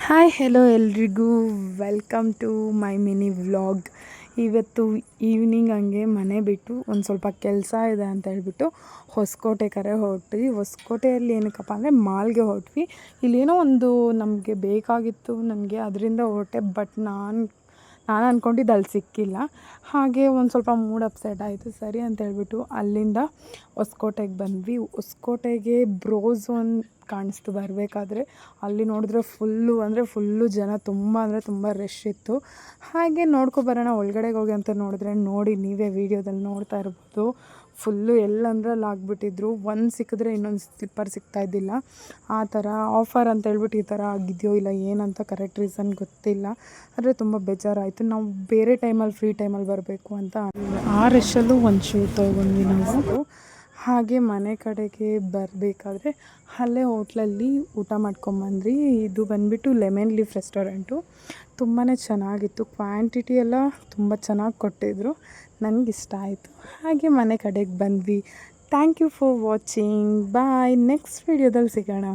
Hi hello ಎಲ್ರಿಗೂ welcome to my mini vlog. ಇವತ್ತು evening ಹಂಗೆ ಮನೆ ಬಿಟ್ಟು ಒಂದು ಸ್ವಲ್ಪ ಕೆಲಸ ಇದೆ ಅಂತ ಹೇಳ್ಬಿಟ್ಟು ಹೊಸಕೋಟೆ ಕಡೆ ಹೊರಟ್ವಿ. ಹೊಸಕೋಟೆಯಲ್ಲಿ ಏನಕ್ಕಪ್ಪ ಅಂದರೆ ಮಾಲ್ಗೆ ಹೊರಟ್ವಿ. ಇಲ್ಲೇನೋ ಒಂದು ನಮಗೆ ಬೇಕಾಗಿತ್ತು, ನನಗೆ ಅದರಿಂದ ಹೊರಟೆ. ಬಟ್ ನಾನು ಅಂದ್ಕೊಂಡಿದ್ದು ಅಲ್ಲಿ ಸಿಕ್ಕಿಲ್ಲ. ಹಾಗೆ ಒಂದು ಸ್ವಲ್ಪ ಮೂಡ್ ಅಪ್ಸೆಟ್ ಆಯಿತು. ಸರಿ ಅಂತ ಹೇಳ್ಬಿಟ್ಟು ಅಲ್ಲಿಂದ ಹೊಸಕೋಟೆಗೆ ಬಂದ್ವಿ. ಹೊಸಕೋಟೆಗೆ ಬ್ರೋಸ್ ಒಂದು ಕಾಣಿಸ್ತು ಬರಬೇಕಾದ್ರೆ. ಅಲ್ಲಿ ನೋಡಿದ್ರೆ ಫುಲ್ಲು ಜನ, ತುಂಬ ಅಂದರೆ ತುಂಬ ರಶ್ ಇತ್ತು. ಹಾಗೆ ನೋಡ್ಕೊಬರೋಣ ಒಳಗಡೆಗೆ ಹೋಗಿ ಅಂತ ನೋಡಿದ್ರೆ, ನೋಡಿ ನೀವೇ ವೀಡಿಯೋದಲ್ಲಿ ನೋಡ್ತಾ ಇರ್ಬೋದು, ಫುಲ್ಲು ಎಲ್ಲಂದ್ರೆ ಅಲ್ಲಿ ಆಗಿಬಿಟ್ಟಿದ್ರು. ಒಂದು ಸಿಕ್ಕಿದ್ರೆ ಇನ್ನೊಂದು ಸ್ಲಿಪ್ಪರ್ ಸಿಗ್ತಾಯಿದ್ದಿಲ್ಲ. ಆ ಥರ ಆಫರ್ ಅಂತ ಹೇಳ್ಬಿಟ್ಟು ಈ ಥರ ಆಗಿದೆಯೋ ಇಲ್ಲ ಏನಂತ ಕರೆಕ್ಟ್ ರೀಸನ್ ಗೊತ್ತಿಲ್ಲ. ಆದರೆ ತುಂಬ ಬೇಜಾರಾಯಿತು. ನಾವು ಬೇರೆ ಟೈಮಲ್ಲಿ ಫ್ರೀ ಟೈಮಲ್ಲಿ ಬರಬೇಕು ಅಂತ ಆ ರಶಲ್ಲೂ ಒಂದು ಶೂ ತೊಗೊಂಡ್ವಿ ನಾವು. ಹಾಗೆ ಮನೆ ಕಡೆಗೆ ಬರಬೇಕಾದ್ರೆ ಅಲ್ಲೇ ಹೋಟ್ಲಲ್ಲಿ ಊಟ ಮಾಡ್ಕೊಂಬಂದ್ರಿ. ಇದು ಬಂದುಬಿಟ್ಟು ಲೆಮನ್ ಲೀಫ್ ರೆಸ್ಟೋರೆಂಟು. ತುಂಬಾ ಚೆನ್ನಾಗಿತ್ತು, ಕ್ವಾಂಟಿಟಿ ಎಲ್ಲ ತುಂಬ ಚೆನ್ನಾಗಿ ಕೊಟ್ಟಿದ್ದರು, ನನಗಿಷ್ಟ ಆಯಿತು. ಹಾಗೆ ಮನೆ ಕಡೆಗೆ ಬಂದ್ವಿ. Thank you for watching. Bye. Next ವೀಡಿಯೋದಲ್ಲಿ ಸಿಗೋಣ.